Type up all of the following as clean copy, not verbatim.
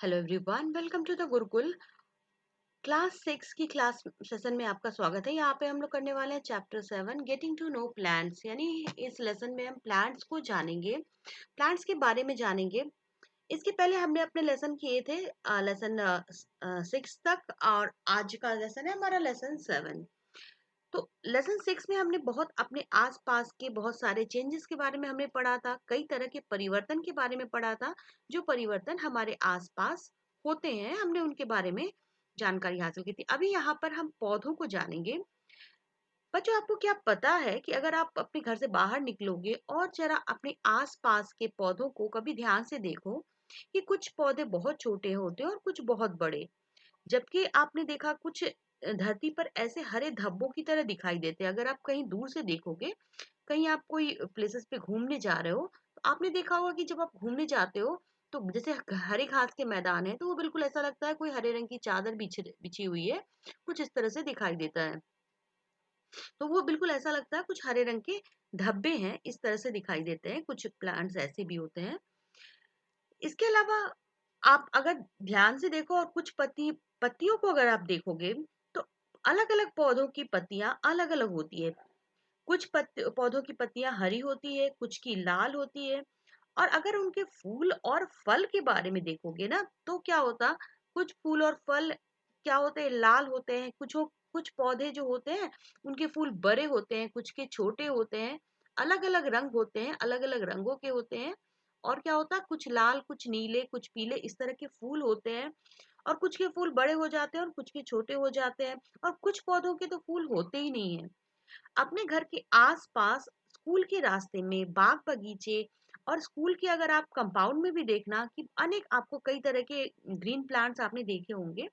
Hello everyone, welcome to the Gurukul. Class 6 की class session में आपका स्वागत है। यहाँ पे हम लोग करने वाले हैं chapter 7 getting to know plants. यानी इस लेसन में हम प्लांट्स को जानेंगे, प्लांट्स के बारे में जानेंगे। इसके पहले हमने अपने लेसन किए थे लेसन 6 तक, और आज का लेसन है हमारा लेसन 7। तो लेसन 6 में हमने बहुत अपने आसपास के बहुत सारे चेंजेस के बारे में हमने पढ़ा था, कई तरह के परिवर्तन के बारे में पढ़ा था। जो परिवर्तन हमारे आसपास होते हैं, हमने उनके बारे में जानकारी हासिल की थी। अभी यहाँ पर हम पौधों को जानेंगे। बच्चों, आपको क्या पता है कि अगर आप अपने घर से बाहर निकलोगे और जरा अपने आसपास के पौधों को कभी ध्यान से देखो कि कुछ पौधे बहुत छोटे होते हैं और कुछ बहुत बड़े, जबकि आपने देखा कुछ धरती पर ऐसे हरे धब्बों की तरह दिखाई देते हैं। अगर आप कहीं दूर से देखोगे, कहीं आप कोई प्लेसेस पे घूमने जा रहे हो, तो आपने देखा होगा कि जब आप घूमने जाते हो तो जैसे हरे घास के मैदान है, तो वो बिल्कुल ऐसा लगता है कोई हरे रंग की चादर बिछी हुई है, कुछ इस तरह से दिखाई देता है। तो वो बिल्कुल ऐसा लगता है कुछ हरे रंग के धब्बे हैं, इस तरह से दिखाई देते हैं। कुछ प्लांट्स ऐसे भी होते हैं। इसके अलावा आप अगर ध्यान से देखो और कुछ पत्तियों को अगर आप देखोगे, तो अलग अलग पौधों की पत्तियां अलग अलग होती है। कुछ पौधों की पत्तियां हरी होती है, कुछ की लाल होती है। और अगर उनके फूल और फल के बारे में देखोगे ना, तो क्या होता, कुछ फूल और फल क्या होते हैं, लाल होते हैं। कुछ पौधे जो होते हैं, उनके फूल बड़े होते हैं, कुछ के छोटे होते हैं। अलग अलग रंग होते हैं, अलग अलग रंगों के होते हैं। और क्या होता है, कुछ लाल, कुछ नीले, कुछ पीले, इस तरह के फूल होते हैं। और कुछ के फूल बड़े हो जाते हैं और कुछ के छोटे हो जाते हैं। और कुछ पौधों के तो फूल होते ही नहीं है। अपने घर के आसपास, स्कूल के रास्ते में, बाग बगीचे और स्कूल के अगर आप कंपाउंड में भी देखना कि अनेक आपको कई तरह के ग्रीन प्लांट्स आपने देखे होंगे।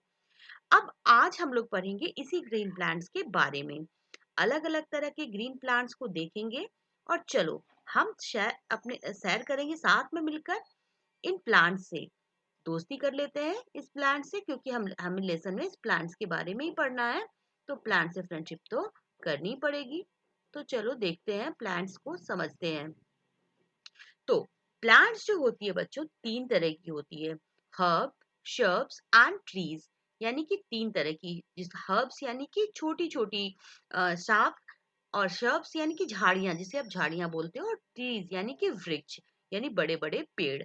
अब आज हम लोग पढ़ेंगे इसी ग्रीन प्लांट्स के बारे में। अलग अलग तरह के ग्रीन प्लांट्स को देखेंगे। और चलो, हम अपने सैर करेंगे साथ में मिलकर इन प्लांट्स से। दोस्ती कर लेते हैं इस प्लांट से, क्योंकि हम हमें लेसन में इस प्लांट्स के बारे में ही पढ़ना है। तो प्लांट से फ्रेंडशिप तो करनी पड़ेगी। तो चलो देखते हैं, प्लांट्स को समझते हैं। तो प्लांट्स जो होती है बच्चों, तीन तरह की होती है। Herb, shrubs and trees. यानी कि तीन तरह की। जिस हर्ब्स यानी कि छोटी छोटी शाख, और शर्ब्स यानी कि झाड़ियां, जिसे आप झाड़ियां बोलते हो, और ट्रीज यानी कि वृक्ष, यानी बड़े बड़े पेड़।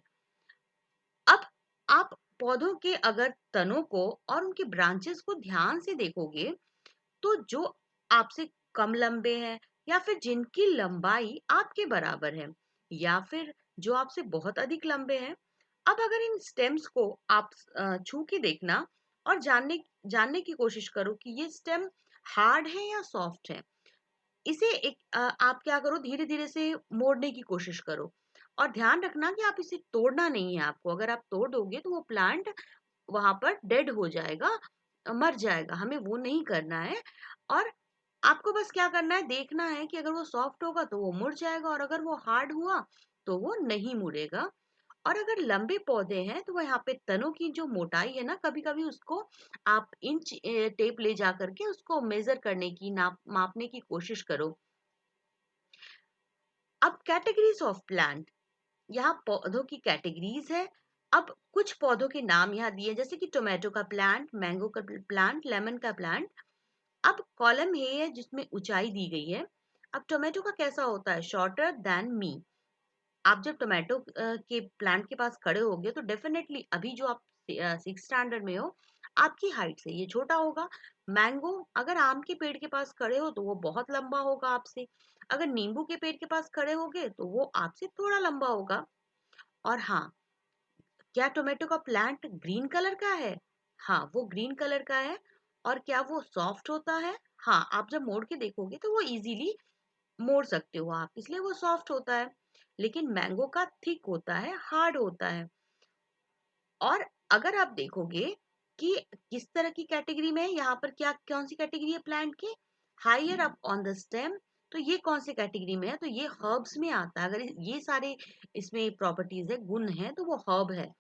अब आप पौधों के अगर तनों को और उनके ब्रांचेस को ध्यान से देखोगे, तो जो आपसे कम लंबे हैं, या फिर जिनकी लंबाई आपके बराबर है, या फिर जो आपसे बहुत अधिक लंबे हैं। अब अगर इन स्टेम्स को आप छू के देखना और जानने जानने की कोशिश करो कि ये स्टेम हार्ड है या सॉफ्ट है। इसे आप क्या करो, धीरे धीरे से मोड़ने की कोशिश करो। और ध्यान रखना कि आप इसे तोड़ना नहीं है आपको। अगर आप तोड़ दोगे तो वो प्लांट वहां पर डेड हो जाएगा, मर जाएगा। हमें वो नहीं करना है। और आपको बस क्या करना है, देखना है कि अगर वो सॉफ्ट होगा तो वो मुड़ जाएगा, और अगर वो हार्ड हुआ तो वो नहीं मुड़ेगा। और अगर लंबे पौधे हैं, तो वो यहाँ पे तनों की जो मोटाई है ना, कभी कभी उसको आप इंच टेप ले जा करके उसको मेजर करने की, नाप मापने की कोशिश करो। अब कैटेगरीज ऑफ प्लांट, यहाँ पौधों की कैटेगरीज है। अब कुछ पौधों के नाम यहाँ दिए, जैसे कि टोमेटो का प्लांट, मैंगो का प्लांट, लेमन का प्लांट। अब कॉलम ए है जिसमें ऊंचाई दी गई है। अब टोमेटो का कैसा होता है, शॉर्टर देन मी। आप जब टोमेटो के प्लांट के पास खड़े होगे, तो डेफिनेटली अभी जो आप 6 स्टैंडर्ड में हो, आपकी हाइट से ये छोटा होगा। मैंगो, अगर आम के पेड़ के पास खड़े हो तो वो बहुत लंबा होगा आपसे। अगर नींबू के पेड़ के पास खड़े होगे तो वो आपसे थोड़ा लंबा होगा। और हाँ, क्या टोमेटो का प्लांट ग्रीन कलर का है? हाँ, वो ग्रीन कलर का है। और क्या वो सॉफ्ट होता है? हाँ, आप जब मोड़ के देखोगे तो वो इजीली मोड़ सकते हो आप, इसलिए वो सॉफ्ट होता है। लेकिन मैंगो का थिक होता है, हार्ड होता है। और अगर आप देखोगे कि किस तरह की कैटेगरी में है, यहाँ पर क्या कौन सी कैटेगरी है प्लांट की, higher up on the stem. तो ये कौन सी कैटेगरी में है, तो ये हर्ब्स में आता है। अगर ये सारे इसमें प्रॉपर्टीज है, गुण है, तो वो हर्ब है।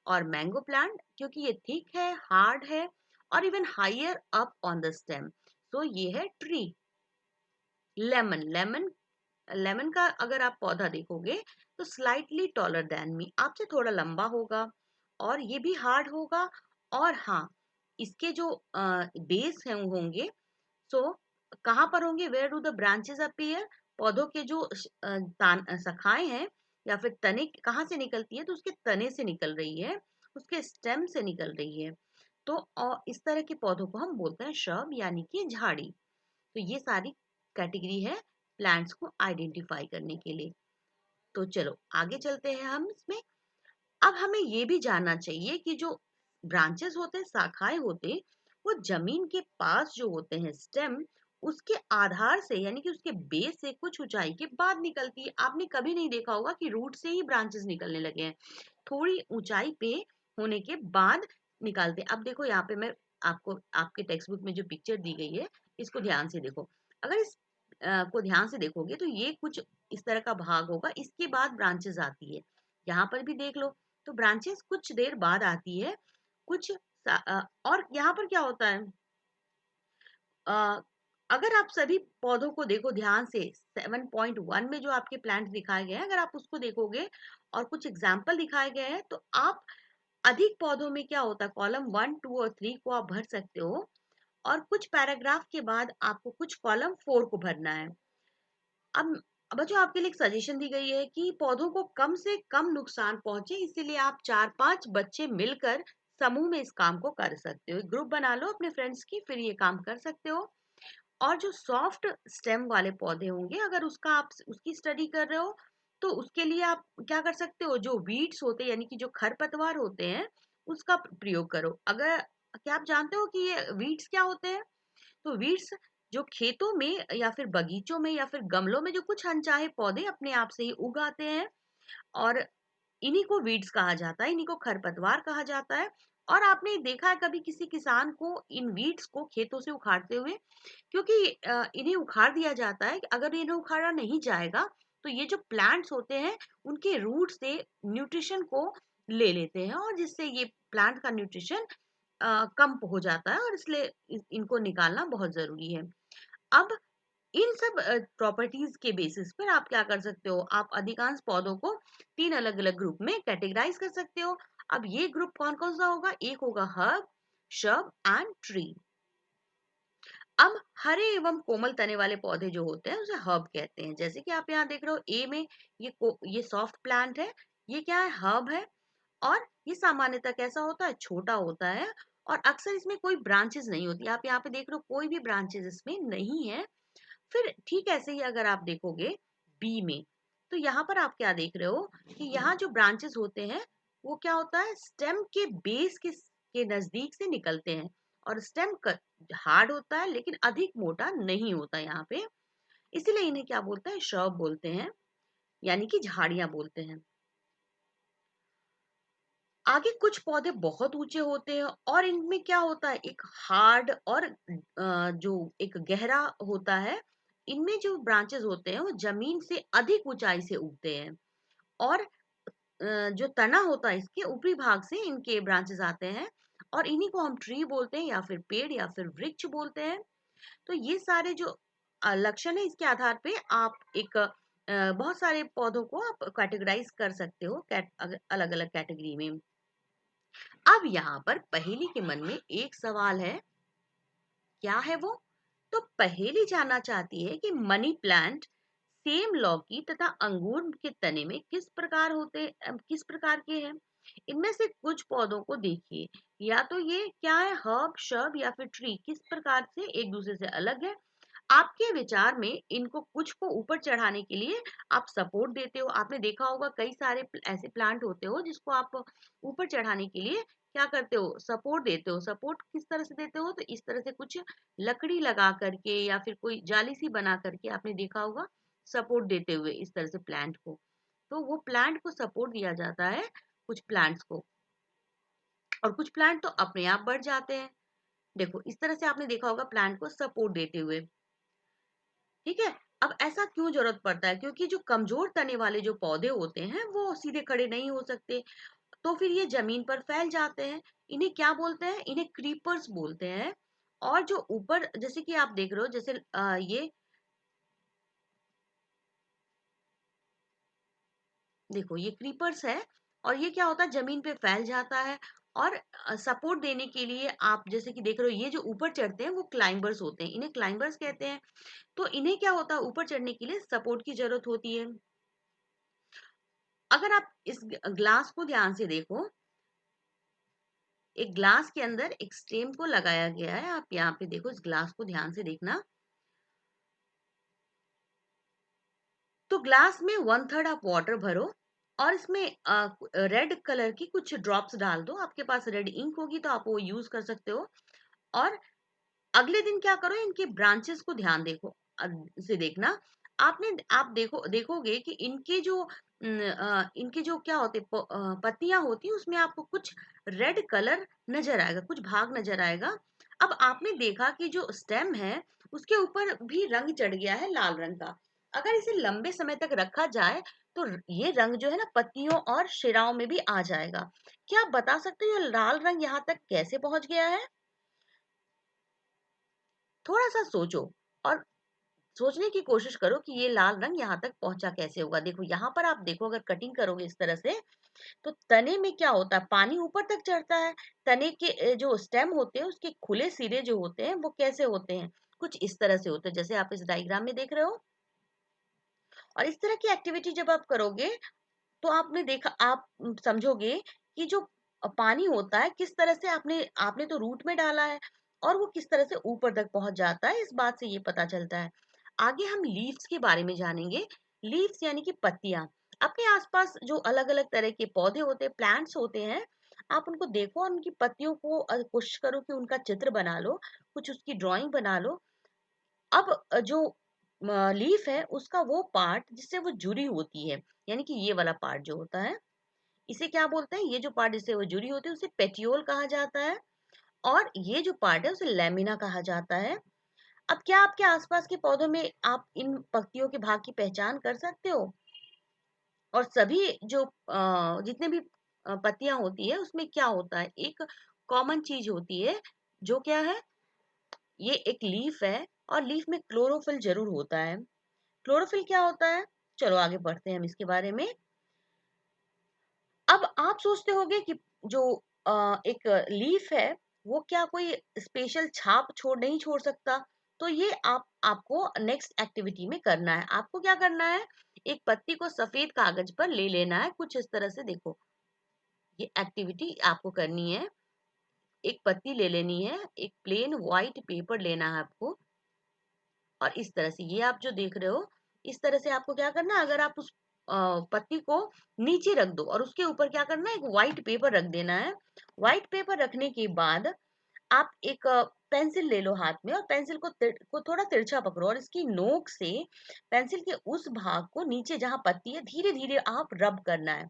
और मैंगो प्लांट, क्योंकि ये थिक है, हार्ड है, और even higher up on the stem, तो ये है ट्री। लेमन लेमन लेमन का अगर आप पौधा देखोगे, तो स्लाइटली टॉलर देन मी, आपसे थोड़ा लंबा होगा। और ये भी हार्ड होगा। और हाँ, इसके जो बेस हैं होंगे, सो कहाँ पर होंगे, where do the branches appear, पौधों के जो शाखाएं हैं या फिर तने कहाँ से निकलती है, तो उसके तने से निकल रही है, उसके स्टेम से निकल रही है। तो इस तरह के पौधों को हम बोलते हैं श्रब यानी कि झाड़ी। तो ये सारी कैटेगरी है प्लांट्स को आइडेंटिफाई करने के लिए। तो चलो आगे चलते हैं हम इसमें। अब हमें ये भी जानना चाहिए कि जो ब्रांचेस होते हैं, शाखाएं होते हैं, वो जमीन के पास जो होते हैं स्टेम, उसके आधार से यानी कि उसके बेस से कुछ ऊंचाई के बाद निकलती है। आपने कभी नहीं देखा होगा कि रूट से ही ब्रांचेस निकलने लगे हैं, थोड़ी ऊंचाई पे होने के बाद निकालते हैं। अब देखो यहाँ पे मैं आपको आपके टेक्स्ट बुक में जो पिक्चर दी गई है, इसको ध्यान से देखो। अगर इस को ध्यान से देखोगे तो ये कुछ इस तरह का भाग होगा, इसके बाद ब्रांचेस आती है। यहाँ पर भी देख लो, तो ब्रांचेस कुछ देर बाद आती है। और यहाँ पर क्या होता है, अ, अगर आप सभी पौधों को देखो ध्यान से, 7.1 में जो आपके प्लांट दिखाए गए हैं, अगर आप उसको देखोगे और कुछ एग्जाम्पल दिखाए गए हैं, तो आप अधिक पौधों में क्या होता है, कॉलम 1, 2 और 3 को आप भर सकते हो, और कुछ पैराग्राफ के बाद आपको कुछ कॉलम 4 को भरना है। अब बच्चों आपके लिए एक सजेशन दी गई है कि पौधों को कम से कम नुकसान पहुंचे, इसीलिए आप 4-5 बच्चे मिलकर समूह में इस काम को कर सकते हो। एक ग्रुप बना लो अपने फ्रेंड्स की, फिर ये काम कर सकते हो। और जो सॉफ्ट स्टेम वाले पौधे होंगे, अगर उसका आप उसकी स्टडी कर रहे हो, तो उसके लिए आप क्या कर सकते हो, जो वीड्स होते हैं यानी कि जो खरपतवार होते हैं, उसका प्रयोग करो। अगर क्या आप जानते हो कि ये वीड्स क्या होते हैं? तो वीड्स जो खेतों में या फिर बगीचों में या फिर गमलों में जो कुछ अनचाहे पौधे अपने आप से ही उगाते हैं, और इन्हीं को वीड्स कहा जाता है, इन्हीं को खरपतवार कहा जाता है। और आपने देखा है कभी किसी किसान को इन वीड्स को खेतों से उखाड़ते हुए? क्योंकि इन्हें उखाड़ दिया जाता है कि अगर इन्हें उखाड़ा नहीं जाएगा, तो ये जो प्लांट्स होते हैं उनके रूट से न्यूट्रिशन को ले लेते हैं, और जिससे ये प्लांट का न्यूट्रिशन कम हो जाता है, और इसलिए इनको निकालना बहुत जरूरी है। अब इन सब प्रॉपर्टीज के बेसिस पर आप क्या कर सकते हो, आप अधिकांश पौधों को 3 अलग अलग ग्रुप में कैटेगराइज कर सकते हो। अब ये ग्रुप कौन कौन सा होगा, एक होगा हर्ब, श्रब एंड ट्री। अब हरे एवं कोमल तने वाले पौधे जो होते हैं उसे हर्ब कहते हैं। जैसे कि आप यहाँ देख रहे हो ए में, ये सॉफ्ट प्लांट है, ये क्या है, हर्ब है। और ये सामान्यतः कैसा होता है, छोटा होता है, और अक्सर इसमें कोई ब्रांचेस नहीं होती। आप यहाँ पे देख रहे हो कोई भी ब्रांचेस इसमें नहीं है। फिर ठीक ऐसे ही अगर आप देखोगे बी में, तो यहाँ पर आप क्या देख रहे हो कि यहाँ जो ब्रांचेस होते हैं वो क्या होता है, स्टेम के बेस के नजदीक से निकलते हैं, और स्टेम हार्ड होता है लेकिन अधिक मोटा नहीं होता यहाँ पे, इसीलिए इन्हें क्या बोलते हैं, श्रब बोलते हैं, यानी कि झाड़ियां बोलते हैं। आगे कुछ पौधे बहुत ऊंचे होते हैं, और इनमें क्या होता है, एक हार्ड और जो एक गहरा होता है। इनमें जो ब्रांचेस होते हैं वो जमीन से अधिक ऊंचाई से उगते हैं, और जो तना होता है इसके ऊपरी भाग से इनके ब्रांचेस आते हैं, और इन्हीं को हम ट्री बोलते हैं या फिर पेड़ या फिर वृक्ष बोलते हैं। तो ये सारे जो लक्षण है, इसके आधार पे आप एक बहुत सारे पौधों को आप कैटेगराइज कर सकते हो अलग अलग कैटेगरी में। अब यहाँ पर पहेली के मन में एक सवाल है, क्या है वो? तो पहेली जानना चाहती है कि मनी प्लांट, सेम लौकी तथा अंगूर के तने में किस प्रकार के हैं? इनमें से कुछ पौधों को देखिए, या तो ये क्या है, हर्ब, श्रब या फिर ट्री, किस प्रकार से एक दूसरे से अलग है? आपके विचार में इनको कुछ को ऊपर चढ़ाने के लिए आप सपोर्ट देते हो। आपने देखा होगा कई सारे ऐसे प्लांट होते हो जिसको आप ऊपर चढ़ाने के लिए क्या करते हो, सपोर्ट देते हो। सपोर्ट किस तरह से देते हो, तो इस तरह से कुछ लकड़ी लगा करके या फिर कोई जाली सी बना करके आपने देखा होगा सपोर्ट देते हुए इस तरह से प्लांट को। तो वो प्लांट को सपोर्ट दिया जाता है कुछ प्लांट्स को, और कुछ प्लांट तो अपने आप बढ़ जाते हैं। देखो इस तरह से आपने देखा होगा प्लांट को सपोर्ट देते हुए। ठीक है। अब ऐसा क्यों जरूरत पड़ता है, क्योंकि जो कमजोर तने वाले जो पौधे होते हैं वो सीधे खड़े नहीं हो सकते, तो फिर ये जमीन पर फैल जाते हैं। इन्हें क्या बोलते हैं, इन्हें क्रीपर्स बोलते हैं। और जो ऊपर जैसे कि आप देख रहे हो, जैसे ये देखो ये क्रीपर्स है, और ये क्या होता है, जमीन पे फैल जाता है। और सपोर्ट देने के लिए आप जैसे कि देख रहे हो, ये जो ऊपर चढ़ते हैं वो क्लाइंबर्स होते हैं, इन्हें क्लाइंबर्स कहते हैं। तो इन्हें क्या होता है, ऊपर चढ़ने के लिए सपोर्ट की जरूरत होती है। अगर आप इस ग्लास को ध्यान से देखो, एक ग्लास के अंदर एक स्टेम को लगाया गया है। आप यहाँ पे देखो, इस ग्लास को ध्यान से देखना। तो ग्लास में 1/3 आप वाटर भरो और इसमें रेड कलर की कुछ ड्रॉप्स डाल दो। आपके पास रेड इंक होगी तो आप वो यूज कर सकते हो। और अगले दिन क्या करो, इनके ब्रांचेस को ध्यान देखो, से देखना। आप देखोगे कि इनके जो क्या होते पत्तियां होती है, उसमें आपको कुछ रेड कलर नजर आएगा, कुछ भाग नजर आएगा। अब आपने देखा कि जो स्टेम है उसके ऊपर भी रंग चढ़ गया है लाल रंग का। अगर इसे लंबे समय तक रखा जाए तो ये रंग जो है ना पत्तियों और शिराओं में भी आ जाएगा। क्या आप बता सकते हो ये लाल रंग यहाँ तक कैसे पहुंच गया है? थोड़ा सा सोचो और सोचने की कोशिश करो कि ये लाल रंग यहाँ तक पहुंचा कैसे होगा। देखो यहाँ पर, आप देखो अगर कटिंग करोगे इस तरह से, तो तने में क्या होता है, पानी ऊपर तक चढ़ता है। तने के जो स्टेम होते हैं उसके खुले सिरे जो होते हैं वो कैसे होते हैं, कुछ इस तरह से होते हैं जैसे आप इस डायग्राम में देख रहे हो। और इस तरह की एक्टिविटी जब आप करोगे तो आपने देखा, आप समझोगे कि जो पानी होता है किस तरह से आपने आपने तो रूट में डाला है और वो किस तरह से ऊपर तक पहुंच जाता है, इस बात से ये पता चलता है। आगे हम लीव्स के बारे में जानेंगे। लीव्स यानी कि पत्तियां। अपने आसपास जो अलग अलग तरह के पौधे होते हैं, प्लांट्स होते हैं, आप उनको देखो और उनकी पत्तियों को कोशिश करो कि उनका चित्र बना लो, कुछ उसकी ड्राइंग बना लो। अब जो लीफ है उसका वो पार्ट जिससे वो जुड़ी होती है, यानी कि ये वाला पार्ट जो होता है, इसे क्या बोलते हैं, ये जो पार्ट जिससे वो जुड़ी होती है उसे पेटियोल कहा जाता है। और ये जो पार्ट है उसे लेमिना कहा जाता है। अब क्या आपके आसपास के पौधों में आप इन पत्तियों के भाग की पहचान कर सकते हो? और सभी जो जितने भी पत्तियां होती है उसमें क्या होता है, एक कॉमन चीज होती है, जो क्या है, ये एक लीफ है और लीफ में क्लोरोफिल जरूर होता है। क्लोरोफिल क्या होता है, चलो आगे बढ़ते हैं हम इसके बारे में। अब आप सोचते होंगे कि जो एक लीफ है वो क्या कोई स्पेशल छाप नहीं छोड़ सकता। तो ये आपको नेक्स्ट एक्टिविटी में करना है। आपको क्या करना है, एक पत्ती को सफेद कागज पर ले लेना है, कुछ इस तरह से देखो, ये एक्टिविटी आपको करनी है। एक पत्ती ले लेनी है, एक प्लेन व्हाइट पेपर लेना है आपको, और इस तरह से, ये आप जो देख रहे हो, इस तरह से आपको क्या करना है, अगर आप उस पत्ती को नीचे रख दो और उसके ऊपर क्या करना है, एक व्हाइट पेपर रख देना है। व्हाइट पेपर रखने के बाद आप एक पेंसिल ले लो हाथ में और पेंसिल को थोड़ा तिरछा पकड़ो और इसकी नोक से पेंसिल के उस भाग को नीचे जहां पत्ती है धीरे धीरे आप रब करना है।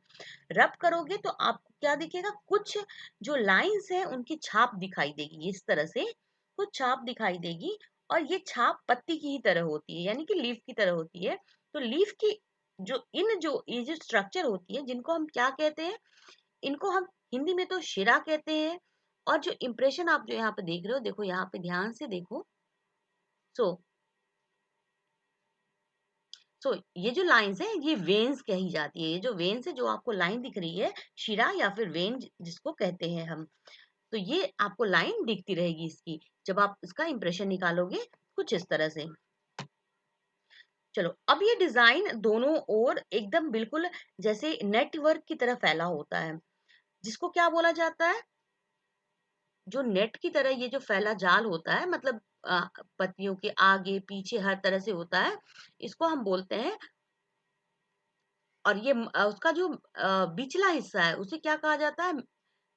रब करोगे तो आपको क्या दिखेगा, कुछ जो लाइंस है उनकी छाप दिखाई देगी, इस तरह से कुछ छाप दिखाई देगी। और ये छाप पत्ती की ही तरह होती है, यानी कि लीफ की तरह होती है। तो लीफ की जो ये जो स्ट्रक्चर होती है, जिनको हम क्या कहते हैं, इनको हम हिंदी में तो शिरा कहते हैं। और जो इम्प्रेशन आप जो यहाँ पे देख रहे हो, देखो यहाँ पे ध्यान से देखो। सो सो ये जो लाइंस है ये वेन्स कही जाती है। ये जो वेन्स है, जो आपको लाइन दिख रही है, शिरा या फिर वेन जिसको कहते हैं हम, तो ये आपको लाइन दिखती रहेगी इसकी, जब आप इसका इंप्रेशन निकालोगे कुछ इस तरह से। चलो, अब ये डिजाइन दोनों ओर एकदम बिल्कुल जैसे नेटवर्क की तरह फैला होता है, जिसको क्या बोला जाता है, जो नेट की तरह ये जो फैला जाल होता है, मतलब पत्तियों के आगे पीछे हर तरह से होता है, इसको हम बोलते हैं। और ये उसका जो बिचला हिस्सा है उसे क्या कहा जाता है,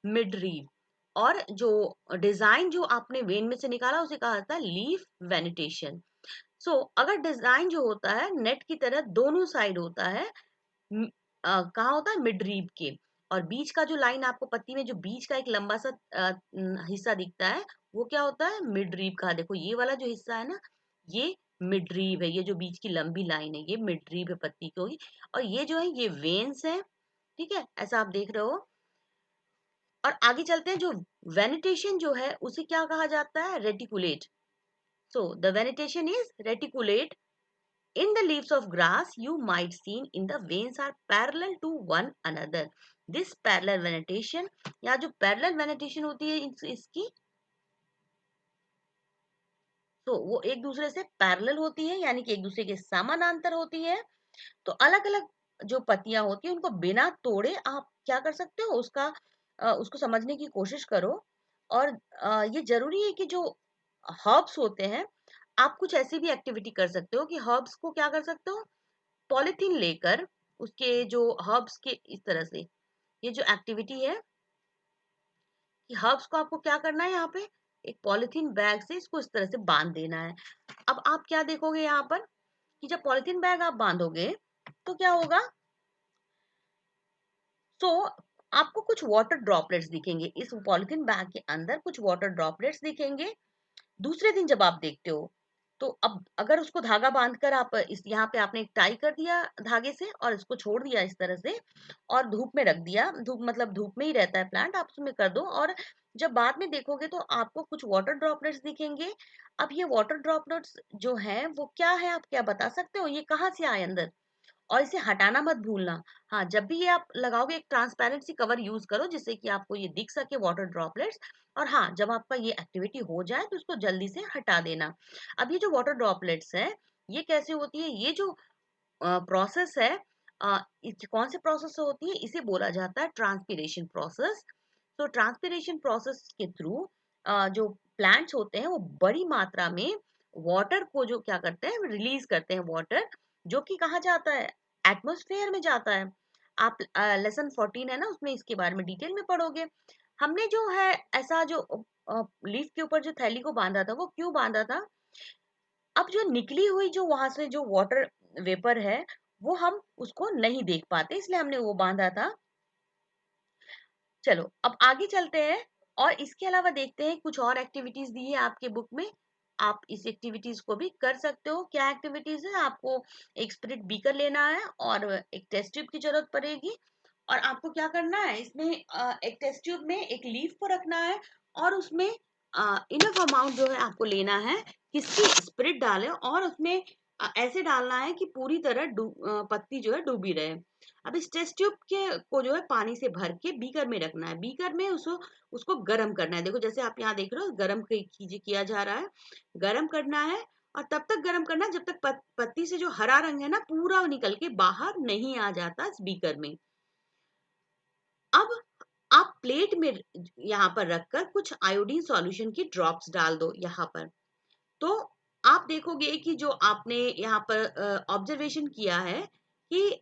मिड रीव। और जो डिजाइन जो आपने वेन में से निकाला उसे कहा जाता है लीफ वेनिटेशन। सो अगर डिजाइन जो होता है नेट की तरह दोनों साइड होता है, कहाँ होता है, मिड रीब के। और बीच का जो लाइन आपको पत्ती में जो बीच का एक लंबा सा हिस्सा दिखता है, वो क्या होता है, मिड रीब का। देखो ये वाला जो हिस्सा है ना, ये मिड रीब है, ये जो बीच की लंबी लाइन है ये मिड रीब है पत्ती की। और ये जो है ये वेन्स है, ठीक है, ऐसा आप देख रहे हो। और आगे चलते हैं, जो वेनिटेशन जो है उसे क्या कहा जाता है, reticulate. So the venation is reticulate. In the leaves of grass, you might seen in the veins are parallel to one another. This parallel venation, या जो पैरेलल वेनेटेशन होती है इसकी, तो वो एक दूसरे से पैरेलल होती है, यानी कि एक दूसरे के समानांतर होती है। तो अलग अलग जो पत्तियां होती है उनको बिना तोड़े आप क्या कर सकते हो, उसको समझने की कोशिश करो। और ये जरूरी है कि जो हर्ब्स होते हैं, आप कुछ ऐसी भी एक्टिविटी कर सकते हो कि हर्ब्स को क्या कर सकते हो, पॉलिथीन लेकर उसके जो हर्ब्स के इस तरह से, ये जो एक्टिविटी है कि हर्ब्स को आपको क्या करना है, यहाँ पे एक पॉलिथीन बैग से इसको इस तरह से बांध देना है। अब आप क्या देखोगे यहाँ पर कि जब पॉलिथीन बैग आप बांधोगे तो क्या होगा, तो आपको कुछ वाटर ड्रॉपलेट्स दिखेंगे इस पॉलिथीन बैग के अंदर, कुछ वाटर ड्रॉपलेट्स दिखेंगे। दूसरे दिन जब आप देखते हो, तो अब अगर उसको धागा बांधकर आप इस यहाँ पे आपने एक टाई कर दिया धागे से और इसको छोड़ दिया इस तरह से और धूप में रख दिया, धूप मतलब धूप में ही रहता है प्लांट, आप उसमें कर दो और जब बाद में देखोगे तो आपको कुछ वाटर ड्रॉपलेट्स दिखेंगे। अब ये वाटर ड्रॉपलेट्स जो हैं वो क्या है, आप क्या बता सकते हो, ये कहाँ से आए अंदर, और इसे हटाना मत भूलना। हाँ, जब भी ये आप लगाओगे एक ट्रांसपेरेंट सी कवर यूज करो जिससे कि आपको ये दिख सके वाटर ड्रॉपलेट्स। और हाँ, जब आपका ये एक्टिविटी हो जाए तो उसको जल्दी से हटा देना। अब ये जो वाटर ड्रॉपलेट्स है, ये कैसे होती है, ये जो प्रोसेस है, कौन से प्रोसेस से होती है, इसे बोला जाता है ट्रांसपीरेशन प्रोसेस। तो ट्रांसपीरेशन प्रोसेस के थ्रू जो प्लांट्स होते हैं वो बड़ी मात्रा में वाटर को जो क्या करते हैं, रिलीज करते हैं वाटर, जो कि कहाँ जाता है, एटमॉस्फेयर में जाता है। आप लेसन 14 है ना, उसमें इसके बारे में डिटेल में पढ़ोगे। हमने जो है ऐसा जो लीफ के ऊपर जो थैली को बांधा था, वो क्यों बांधा था, अब जो निकली हुई जो वहां से जो वाटर वेपर है वो हम उसको नहीं देख पाते, इसलिए हमने वो बांधा था। चलो अब आगे चलते हैं और इसके अलावा देखते हैं कुछ और एक्टिविटीज दी है आपके बुक में। आप इस एक्टिविटीज को भी कर सकते हो। क्या एक्टिविटीज है, आपको एक स्पिरिट बीकर लेना है और एक टेस्ट ट्यूब की जरूरत पड़ेगी। और आपको क्या करना है, इसमें एक टेस्ट ट्यूब में एक लीफ को रखना है और उसमें इनफ अमाउंट जो है आपको लेना है, किसकी, स्पिरिट डाले और उसमें ऐसे डालना है कि पूरी तरह पत्ती जो है डूबी रहे। अब इस टेस्ट ट्यूब के को जो है पानी से भर के बीकर में रखना है, बीकर में उसको उसको गर्म करना है। देखो जैसे आप यहाँ देख रहे हो गर्म कीजिए, किया जा रहा है, गर्म करना है। और तब तक गर्म करना है जब तक पत्ती से जो हरा रंग है ना पूरा निकल के बाहर नहीं आ जाता इस बीकर में। अब आप प्लेट में यहाँ पर रखकर कुछ आयोडीन सॉल्यूशन की ड्रॉप्स डाल दो यहाँ पर। तो आप देखोगे कि जो आपने यहाँ पर ऑब्जर्वेशन किया है कि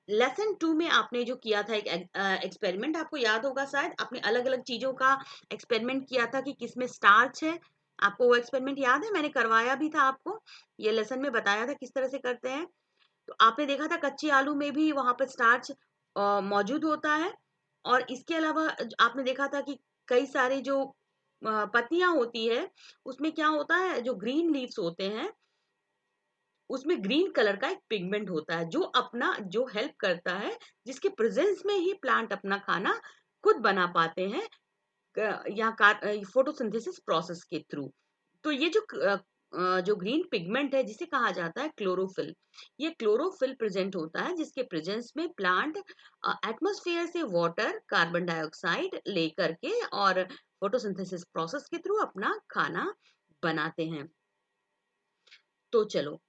लेसन 2 में आपने जो किया था एक एक्सपेरिमेंट, आपको याद होगा शायद, आपने अलग अलग चीजों का एक्सपेरिमेंट किया था कि किसमें स्टार्च है। आपको वो एक्सपेरिमेंट याद है, मैंने करवाया भी था आपको, ये लेसन में बताया था किस तरह से करते हैं। तो आपने देखा था कच्चे आलू में भी वहां पर स्टार्च मौजूद होता है। और इसके अलावा आपने देखा था कि कई सारे जो पत्तियां होती है उसमें क्या होता है, जो ग्रीन लीव्स होते हैं उसमें ग्रीन कलर का एक पिगमेंट होता है जो अपना जो हेल्प करता है, जिसके प्रेजेंस में ही प्लांट अपना खाना खुद बना पाते हैं या फोटोसिंथेसिस प्रोसेस के थ्रू। तो ये जो ग्रीन पिगमेंट है जिसे कहा जाता है क्लोरोफिल, ये क्लोरोफिल प्रेजेंट होता है जिसके प्रेजेंस में प्लांट एटमॉस्फेयर से वाटर कार्बन डाइऑक्साइड लेकर के और फोटोसिंथेसिस प्रोसेस के थ्रू अपना खाना बनाते हैं। तो चलो,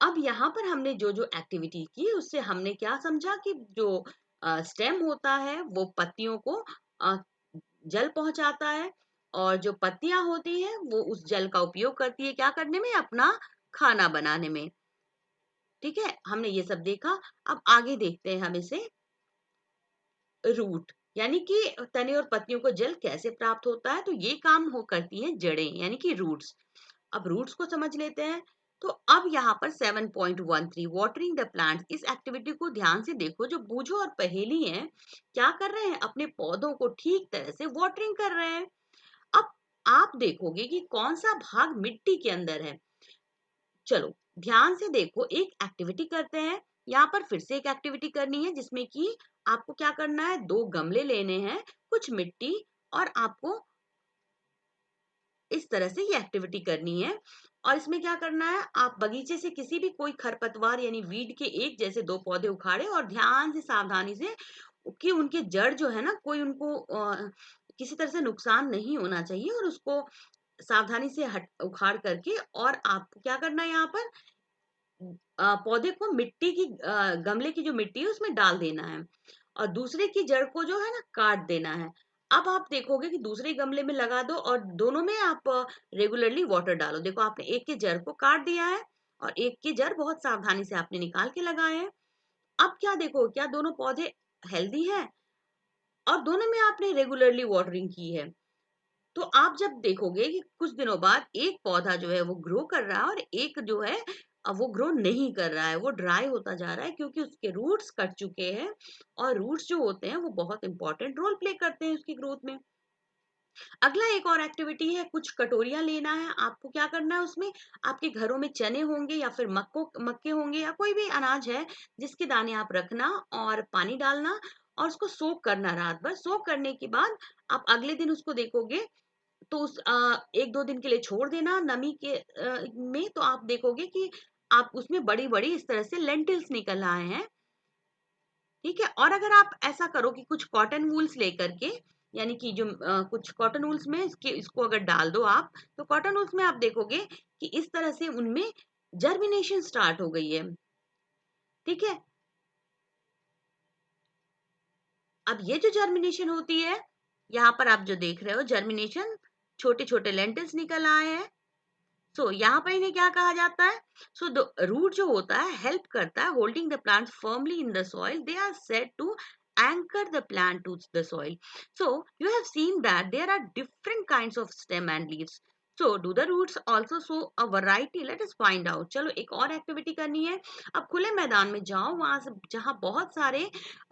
अब यहाँ पर हमने जो जो एक्टिविटी की उससे हमने क्या समझा कि जो स्टेम होता है वो पत्तियों को अ, जल पहुंचाता है और जो पत्तियां होती हैं वो उस जल का उपयोग करती है क्या करने में, अपना खाना बनाने में। ठीक है, हमने ये सब देखा। अब आगे देखते हैं हम इसे, रूट यानी कि तने और पत्तियों को जल कैसे प्राप्त होता है, तो ये काम हो करती है जड़ें यानी कि रूट्स। अब रूट्स को समझ लेते हैं। तो अब यहाँ पर 7.13 वाटरिंग द प्लांट्स, इस एक्टिविटी को ध्यान से देखो, जो बूझो और पहेली है, क्या कर रहे हैं, अपने पौधों को ठीक तरह से वाटरिंग कर रहे हैं। अब आप देखोगे कि कौन सा भाग मिट्टी के अंदर है। चलो ध्यान से देखो, एक एक्टिविटी करते हैं। यहाँ पर फिर से एक एक्टिविटी करनी है जिसमें कि आपको क्या करना है, दो गमले लेने हैं, कुछ मिट्टी, और आपको इस तरह से ये एक्टिविटी करनी है। और इसमें क्या करना है, आप बगीचे से किसी भी कोई खरपतवार यानी वीड के एक जैसे दो पौधे उखाड़े और ध्यान से सावधानी से कि उनके जड़ जो है ना, कोई उनको किसी तरह से नुकसान नहीं होना चाहिए, और उसको सावधानी से हट उखाड़ करके, और आपको क्या करना है यहाँ पर, पौधे को मिट्टी की, गमले की जो मिट्टी है उसमें डाल देना है, और दूसरे की जड़ को जो है ना काट देना है। अब आप देखोगे कि दूसरे गमले में लगा दो, और दोनों में आप रेगुलरली वाटर डालो। देखो आपने एक की जड़ को काट दिया है, और एक की जड़ बहुत सावधानी से आपने निकाल के लगाए हैं। अब क्या देखो, क्या दोनों पौधे हेल्दी हैं, और दोनों में आपने रेगुलरली वाटरिंग की है। तो आप जब देखोगे कि कुछ दिनों बाद एक पौधा जो है वो ग्रो कर रहा है, और एक जो है अब वो ग्रो नहीं कर रहा है, वो ड्राई होता जा रहा है, क्योंकि उसके रूट्स कट चुके हैं, और रूट्स जो होते हैं वो बहुत इंपॉर्टेंट रोल प्ले करते हैं उसकी ग्रोथ में। अगला एक और एक्टिविटी है, कुछ कटोरियां लेना है आपको। क्या करना है उसमें, आपके घरों में चने होंगे या फिर मक्के होंगे, या कोई भी अनाज है जिसके दाने आप रखना, और पानी डालना, और उसको सोक करना रात भर। सोक करने के बाद आप अगले दिन उसको देखोगे, तो उस 1-2 दिन के लिए छोड़ देना नमी के में, तो आप देखोगे कि आप उसमें बड़ी-बड़ी इस तरह से लेंटिल्स निकल आए हैं। ठीक है? और अगर आप ऐसा करो कि कुछ कॉटन वूल्स लेकर के, यानी कि जो कुछ कॉटन वूल्स में इसको अगर डाल दो आप, तो कॉटन वूल्स में आप देखोगे कि इस तरह से उनमें जर्मिनेशन स्टार्ट हो गई है। ठीक है? अब ये जो जर्मिनेशन होती है, यहाँ पर आप जो देख रहे हो जर्मिनेशन, छोटे-छोटे लेंटिल्स निकल आए हैं। सो यहाँ पर इन्हें क्या कहा जाता है, सो द रूट जो होता है हेल्प करता है holding the plant firmly in the soil, they are said to anchor the plant to the soil. So you have seen that there are different kinds of stem and leaves. So do the roots also show a variety? Let us find out. चलो एक और activity करनी है। अब खुले मैदान में जाओ, वहां से जहां बहुत सारे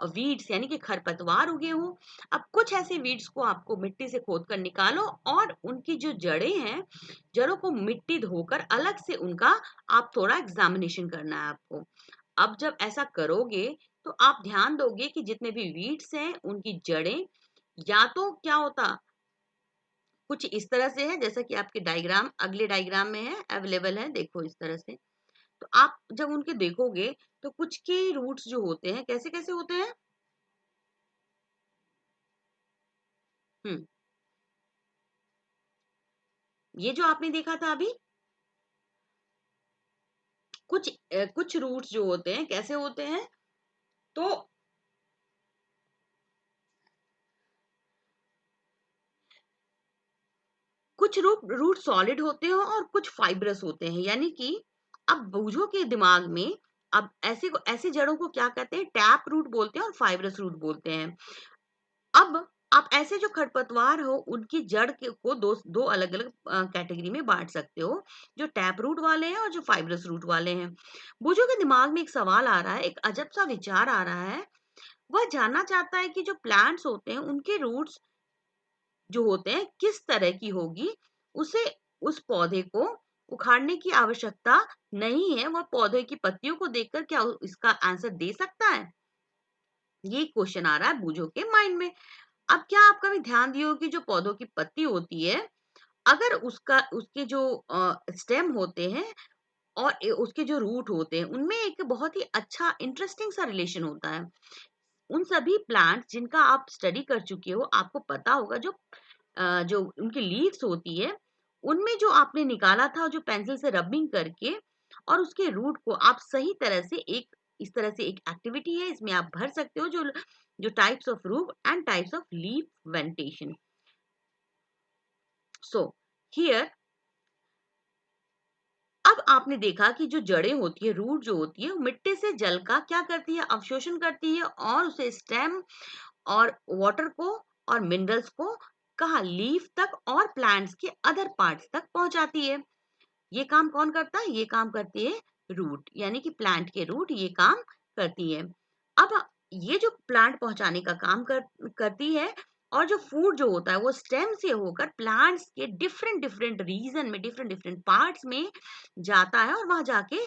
वीड्स यानी कि खरपतवार उगे हों। अब कुछ ऐसे वीड्स को आपको मिट्टी से खोद कर निकालो, और उनकी जो जड़ें हैं, जड़ों को मिट्टी धोकर अलग से उनका आप थोड़ा एग्जामिनेशन करना है आपको। अब जब ऐसा करोगे, तो आप ध्यान दोगे कि जितने भी वीड्स हैं उनकी जड़ें, या तो क्या होता, कुछ इस तरह से है जैसा कि आपके डायग्राम, अगले डायग्राम में है, अवेलेबल है, देखो इस तरह से। तो आप जब उनके देखोगे, तो कुछ के रूट्स जो होते हैं कैसे कैसे होते हैं। हम्म, ये जो आपने देखा था अभी, कुछ रूट्स जो होते हैं कैसे होते हैं, तो कुछ रूट सॉलिड होते हैं और कुछ फाइब्रस होते हैं, यानी कि अब बूझो के दिमाग में, अब ऐसे जड़ों को क्या कहते हैं, टैप रूट बोलते हैं और फाइब्रस रूट बोलते हैं। अब आप ऐसे जो खरपतवार हो उनकी जड़ को दो अलग अलग कैटेगरी में बांट सकते हो, जो टैप रूट वाले हैं और जो फाइब्रस रूट वाले हैं। बूझो के दिमाग में एक सवाल आ रहा है, एक अजब सा विचार आ रहा है। वह जानना चाहता है कि जो प्लांट्स होते हैं उनके रूट्स जो होते हैं किस तरह की होगी। उसे उस पौधे को उखाड़ने की आवश्यकता नहीं है, वह पौधे की पत्तियों को देखकर क्या इसका आंसर दे सकता है, ये क्वेश्चन आ रहा है बूझो के माइंड में। अब क्या आप कभी ध्यान दिए हो कि जो पौधों की पत्ती होती है, अगर उसके जो स्टेम होते हैं और उसके जो रूट होते हैं, उनमें एक बहुत ही अच्छा इंटरेस्टिंग सा रिलेशन होता है। उन सभी प्लांट जिनका आप स्टडी कर चुके हो, आपको पता होगा जो उनकी लीव्स होती है, उनमें जो आपने निकाला था जो पेंसिल से रबिंग करके, और उसके रूट को आप सही तरह से एक इस तरह से एक एक्टिविटी है, इसमें आप भर सकते हो, जो जो types of root and types of leaf venation. So here, अब आपने देखा कि जो जड़ें होती है, रूट जो होती है, वो मिट्टी से जल का क्या करती है, अवशोषण करती है, और उसे स्टेम और वाटर को और मिनरल्स को कहा लीफ तक और प्लांट्स के अदर पार्ट्स तक पहुंचाती है। ये काम कौन करता है, ये काम करती है रूट, यानी कि प्लांट के रूट ये काम करती है। अब ये जो प्लांट पहुंचाने का काम करती है, और जो फूड जो होता है वो स्टेम से होकर प्लांट्स के डिफरेंट डिफरेंट रीजन में, डिफरेंट डिफरेंट पार्ट्स में जाता है, और वहां जाके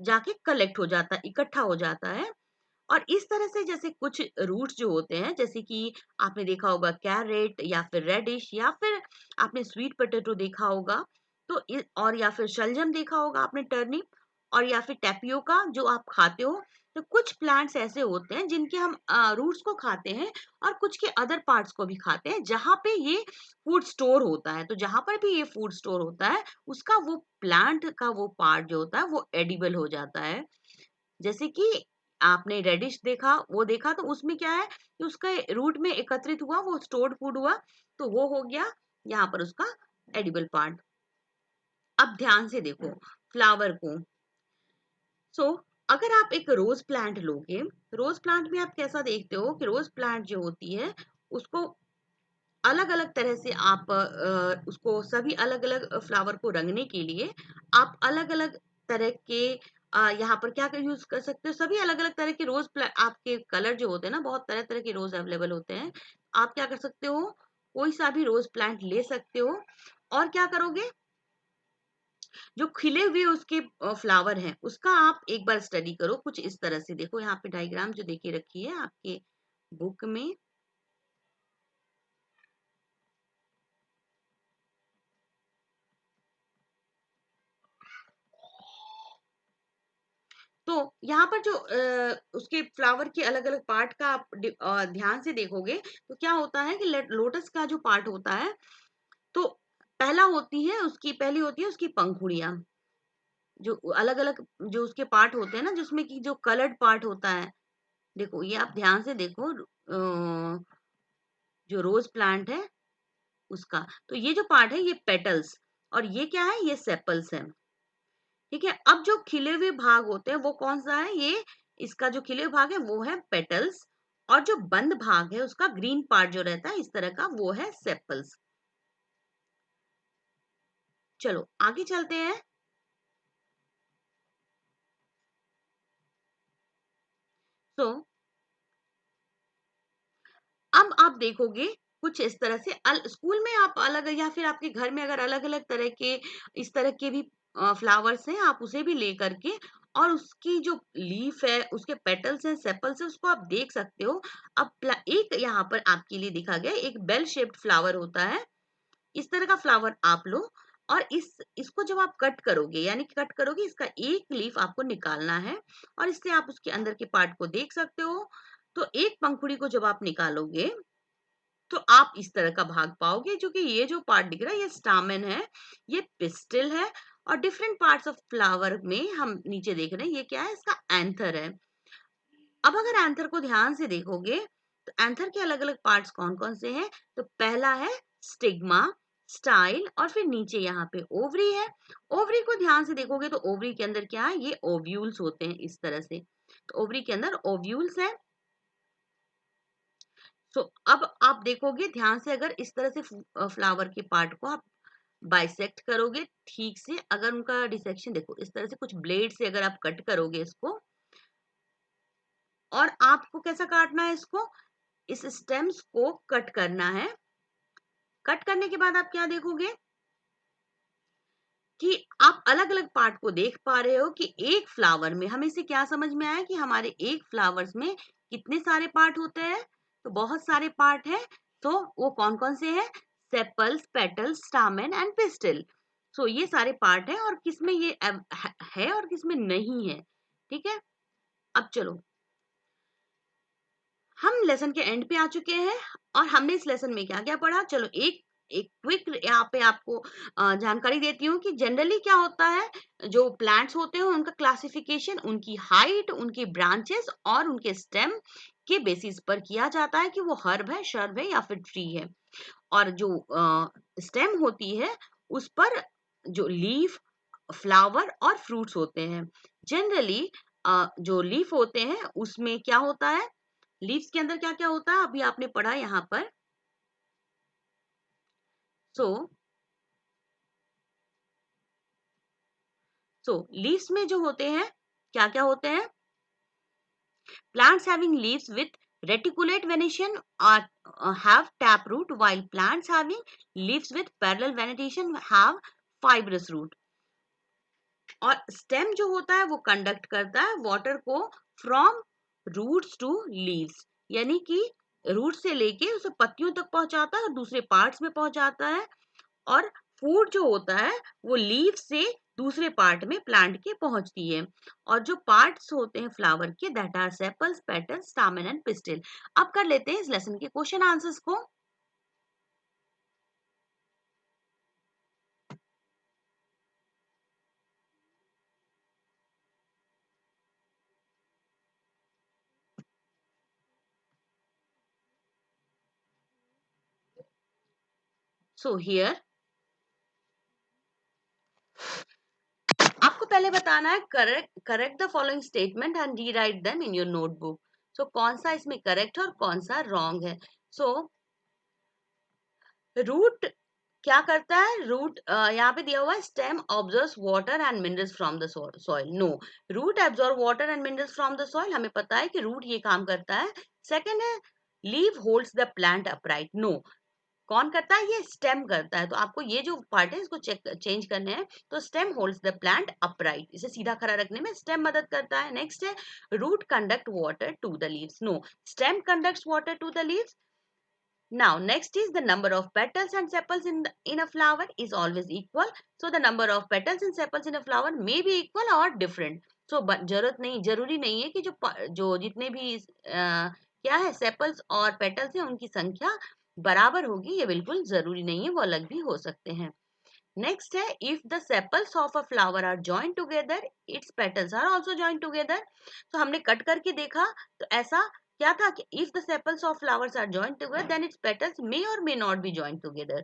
जाके कलेक्ट हो जाता है, इकट्ठा हो जाता है। और इस तरह से जैसे कुछ रूट्स जो होते हैं, जैसे कि आपने देखा होगा कैरेट, या फिर रेडिश, या फिर आपने स्वीट पोटैटो देखा होगा, तो और या फिर शलजम देखा होगा आपने, टर्निप, और या फिर टैपियोका जो आप खाते हो, तो कुछ प्लांट्स ऐसे होते हैं जिनके हम रूट्स को खाते हैं और कुछ के अदर पार्ट्स को भी खाते हैं, जहाँ पे ये फूड स्टोर होता है। तो जहाँ पर भी ये फूड स्टोर होता है, उसका वो प्लांट का वो पार्ट जो होता है वो एडिबल हो जाता है। जैसे कि आपने रेडिश देखा, वो देखा, तो उसमें क्या है कि उसका रूट में एकत्रित हुआ, वो स्टोर्ड फूड हुआ, तो वो हो गया यहाँ पर उसका एडिबल पार्ट। अब ध्यान से देखो फ्लावर को। सो अगर आप एक रोज प्लांट लोगे, रोज प्लांट में आप कैसा देखते हो कि रोज प्लांट जो होती है उसको अलग अलग तरह से आप उसको सभी अलग अलग फ्लावर को रंगने के लिए आप अलग अलग तरह के यहाँ पर क्या यूज कर सकते हो, सभी अलग अलग तरह के आपके कलर जो होते हैं ना, बहुत तरह तरह के रोज अवेलेबल होते हैं। आप क्या कर सकते हो, कोई सा भी रोज प्लांट ले सकते हो और क्या करोगे, जो खिले हुए उसके फ्लावर हैं उसका आप एक बार स्टडी करो। कुछ इस तरह से देखो, यहाँ पे डायग्राम जो देके रखी है आपके बुक में। तो यहाँ पर जो उसके फ्लावर के अलग अलग पार्ट का आप ध्यान से देखोगे तो क्या होता है कि लोटस का जो पार्ट होता है, तो पहली होती है उसकी पंखुड़ियां, जो अलग अलग जो उसके पार्ट होते हैं ना, जिसमें कि जो कलर्ड पार्ट होता है। देखो ये आप ध्यान से देखो, जो रोज प्लांट है उसका, तो ये जो पार्ट है ये पेटल्स, और ये क्या है, ये सेपल्स है। ठीक है, अब जो खिले हुए भाग होते हैं वो कौन सा है, ये इसका जो खिले हुए भाग है वो है पेटल्स, और जो बंद भाग है उसका ग्रीन पार्ट जो रहता है इस तरह का, वो है सेपल्स। चलो आगे चलते हैं। तो अब आप देखोगे कुछ इस तरह से स्कूल में आप अलग, या फिर आपके घर में अगर अलग अलग तरह के इस तरह के भी फ्लावर्स हैं, आप उसे भी ले करके और उसकी जो लीफ है, उसके पेटल्स हैं, सेपल्स है, उसको आप देख सकते हो। अब एक यहाँ पर आपके लिए दिखा गया एक बेल शेप्ड फ्लावर होता है, इस तरह का फ्लावर आप लो, और इसको जब आप कट करोगे, यानी कि कट करोगे, इसका एक लीफ आपको निकालना है और इससे आप उसके अंदर के पार्ट को देख सकते हो। तो एक पंखुड़ी को जब आप निकालोगे तो आप इस तरह का भाग पाओगे, जो कि ये जो पार्ट दिख रहा है ये स्टामेन है, ये पिस्टिल है, और डिफरेंट पार्ट्स ऑफ फ्लावर में हम नीचे देख रहे हैं ये क्या है, इसका एंथर है। अब अगर एंथर को ध्यान से देखोगे तो एंथर के अलग अलग पार्ट्स कौन कौन से हैं, तो पहला है स्टिग्मा, स्टाइल, और फिर नीचे यहाँ पे ओवरी है। ओवरी को ध्यान से देखोगे तो ओवरी के अंदर क्या है, ये ओव्यूल्स होते हैं इस तरह से, तो ओवरी के अंदर ओव्यूल्स है। सो अब आप देखोगे ध्यान से, अगर इस तरह से फ्लावर के पार्ट को आप बाइसेक्ट करोगे ठीक से, अगर उनका डिसेक्शन देखो इस तरह से कुछ ब्लेड से अगर आप कट करोगे इसको, और आपको कैसा काटना है इसको, इस स्टेम्स को कट करना है। कट करने के बाद आप क्या देखोगे कि आप अलग अलग पार्ट को देख पा रहे हो कि एक फ्लावर में, हमें से क्या समझ में आया कि हमारे एक फ्लावर्स में कितने सारे पार्ट होते हैं, तो बहुत सारे पार्ट है। तो वो कौन कौन से हैं, sepals, petals, stamen and pistil. So ये सारे पार्ट है, और किसमें ये है और किसमें नहीं है। ठीक है, अब चलो हम लेसन के एंड पे आ चुके हैं, और हमने इस लेसन में क्या क्या पढ़ा, चलो एक एक क्विक यहाँ पे आपको जानकारी देती हूँ कि जनरली क्या होता है, जो प्लांट्स होते हैं उनका क्लासिफिकेशन उनकी हाइट, उनकी ब्रांचेस और उनके स्टेम के बेसिस पर किया जाता है कि वो हर्ब है, शर्ब है, या फिर ट्री है। और जो स्टेम होती है उस पर जो लीफ, फ्लावर और फ्रूट्स होते हैं। जनरली जो लीफ होते हैं उसमें क्या होता है, लीव्स के अंदर क्या क्या होता है अभी आपने पढ़ा यहाँ पर। सो लीव्स में जो होते हैं क्या क्या होते हैं, plants having leaves with reticulate venation are have taproot, while plants having leaves with parallel venetation have fibrous root। और स्टेम जो होता है वो कंडक्ट करता है वाटर को फ्रॉम रूट्स टू लीव्स, यानी कि रूट से लेके उसे पत्तियों तक पहुंचाता है और दूसरे पार्ट्स में पहुंचाता है। और फूड जो होता है वो लीफ से दूसरे पार्ट में प्लांट के पहुंचती है। और जो पार्ट्स होते हैं फ्लावर के, that are sepals, petals, stamen and pistil. अब कर लेते हैं इस लेसन के क्वेश्चन आंसर्स को। सो हियर आपको पहले बताना है correct the following statement and rewrite them in your notebook. So कौन सा इसमें करेक्ट है और कौन सा रॉन्ग है। सो रूट क्या करता है, रूट यहाँ पे दिया हुआ है stem observes water and minerals from the soil. No, root absorb water and minerals from the soil, हमें पता है कि रूट ये काम करता है। सेकंड है leave holds the plant upright. No, कौन करता है, ये स्टेम करता है। तो आपको ये जो पार्ट है इसको चेंज करने हैं। तो stem holds the plant upright, इसे सीधा खड़ा रखने में स्टेम मदद करता है। नेक्स्ट है root conduct water to the leaves. No, stem conducts water to the leaves. Now, next is the number of petals and sepals in a flower is always equal. So, the number of petals and sepals in a flower may be equal or different. So, जरूरी नहीं है कि जो जितने भी क्या है sepals और पेटल्स हैं उनकी संख्या बराबर होगी, ये बिल्कुल जरूरी नहीं है, वो अलग भी हो सकते हैं। नेक्स्ट है if the sepals of a flower are joined together, its petals are also joined together. तो हमने कट करके देखा तो ऐसा क्या था कि if the sepals of flowers are joined together, then its petals may or may not be joined together.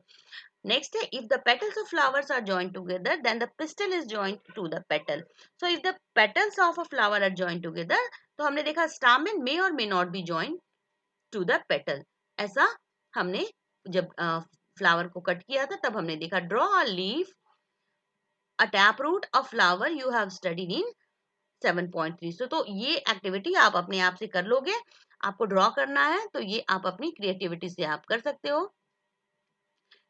Next है if the petals of flowers are joined together, then the pistil is joined to the petal. So if the petals of a flower are joined together, तो हमने देखा stamen may or may not be joined to the petal. ऐसा हमने जब flower को cut किया था तब हमने देखा। Draw a leaf, a taproot, a flower you have studied in 7.3. तो ये एक्टिविटी आप अपने आप से कर लोगे। आपको ड्रॉ करना है तो ये आप अपनी क्रिएटिविटी से आप कर सकते हो।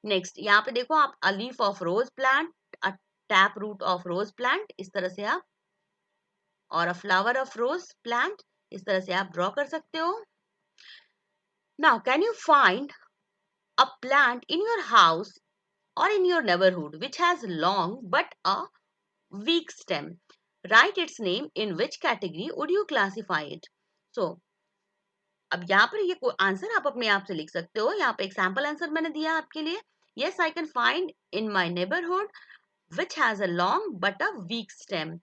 नेक्स्ट यहाँ पे देखो आप, a leaf of rose plant, a tap root of rose plant, इस तरह से आप, और a flower of rose plant, इस तरह से आप ड्रॉ कर सकते हो। Now can you find a plant in your house or in your neighborhood which has long but a weak stem? Write its name. In which category would you classify it? So, अब यहाँ पर ये answer आप अपने आप से लिख सकते हो। यहाँ पे एक सैम्पल आंसर मैंने दिया आपके लिए। Yes, I can find in my neighborhood which has a long but a weak stem.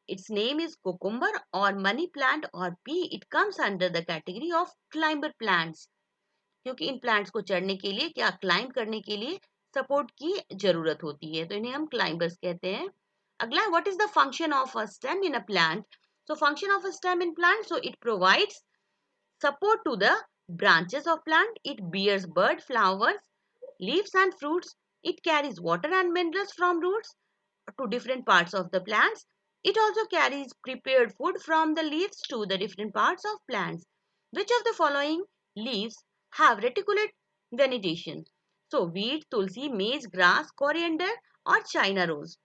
Its name is cucumber or money plant or pea. It comes under the category of climber plants. क्योंकि in plants को चढ़ने के लिए, क्या climb करने के लिए support की जरूरत होती है, तो इन्हें हम क्लाइंबर्स कहते हैं। अगला, what is the function of a stem in a plant? So function of a stem in plant, so it provides support to the branches of plant. It bears bud, flowers, leaves and fruits. It carries water and minerals from roots to different parts of the plants. It also carries prepared food from the leaves to the different parts of plants. Which of the following leaves have reticulate vegetation? So wheat, tulsi, maize, grass, coriander और China rose.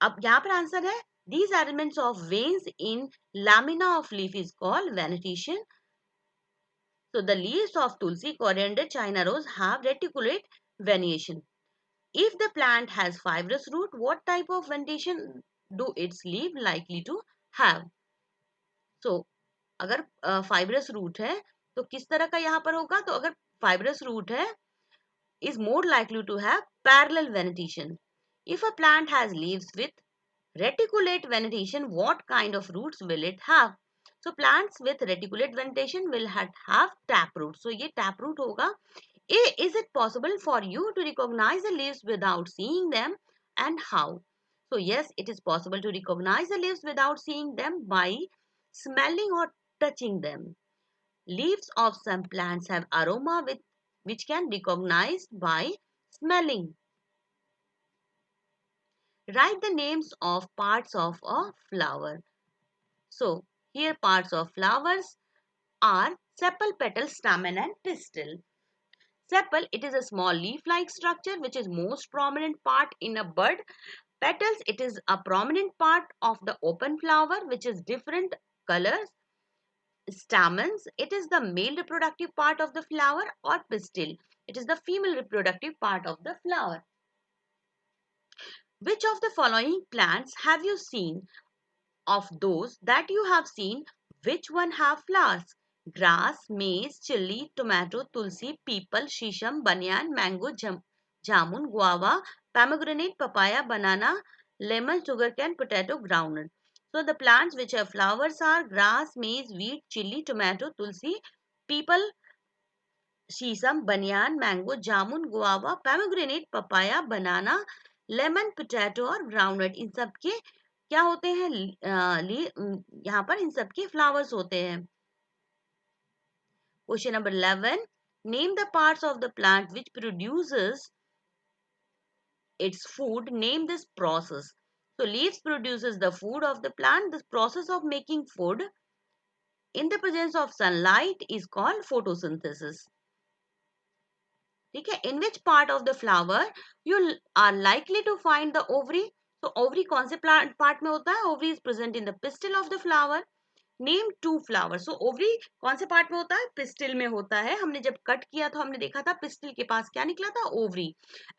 अब यहाँ पर answer है, these elements of veins in lamina of leaf is called vegetation. So the leaves of tulsi, coriander, China rose have reticulate veneration. If the plant has fibrous root, what type of vegetation do its leaf likely to have? So अगर fibrous root है तो किस तरह का यहाँ पर होगा? तो अगर fibrous root है, is more likely to have parallel vegetation. If a plant has leaves with reticulate vegetation, what kind of roots will it have? So plants with reticulate vegetation will have taproot. So ये taproot होगा. Is it possible for you to recognize the leaves without seeing them, and how? So yes, it is possible to recognize the leaves without seeing them by smelling or touching them. Leaves of some plants have aroma which can be recognized by smelling. Write the names of parts of a flower. So here parts of flowers are sepal, petal, stamen and pistil. Sepal, it is a small leaf-like structure which is most prominent part in a bud. Petals, it is a prominent part of the open flower which is different colors. Stamens, it is the male reproductive part of the flower, or pistil, it is the female reproductive part of the flower. Which of the following plants have you seen? Of those that you have seen, which one have flowers? Grass, maize, chili, tomato, tulsi, peepal, shisham, banyan, mango, jamun, guava, pomegranate, papaya, banana, lemon, sugarcane, potato, groundnut. So the plants which have flowers are grass, maize, wheat, chili, tomato, tulsi, peepal, शीशम, बनियान, mango, जामुन, guava, pomegranate, papaya, बनाना, lemon, potato और groundnut, इन सब के क्या होते हैं? यहाँ पर इन सब के फ्लावर्स होते हैं। Question number 11, name the parts of the plant which produces its food. Name this process. So leaves produces the food of the plant. The process of making food in the presence of sunlight is called photosynthesis. ठीक है, in which part of the flower you are likely to find the ovary? तो ovary कौन से plant part में होता है? Ovary is present in the pistil of the flower. Name two flower. So ovary कौन से पार्ट में होता है? पिस्टिल में होता है। हमने जब कट किया तो हमने देखा था पिस्टिल के पास क्या निकला था? Ovary.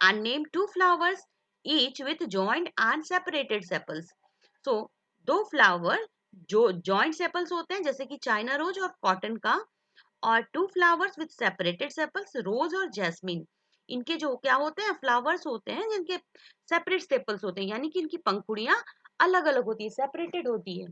And name two flowers each with joint and separated sepals. So दो फ्लावर जो जॉइंट सेपल्स होते हैं, जैसे कि चाइना रोज और कॉटन का, और two flowers with separated sepals, rose और जैस्मिन। इनके जो क्या होते हैं? फ्लावर्स होते हैं जिनके सेपरेट सेपल्स होते हैं, यानी कि इनकी पंखुड़ियां अलग अलग होती है, सेपरेटेड होती है।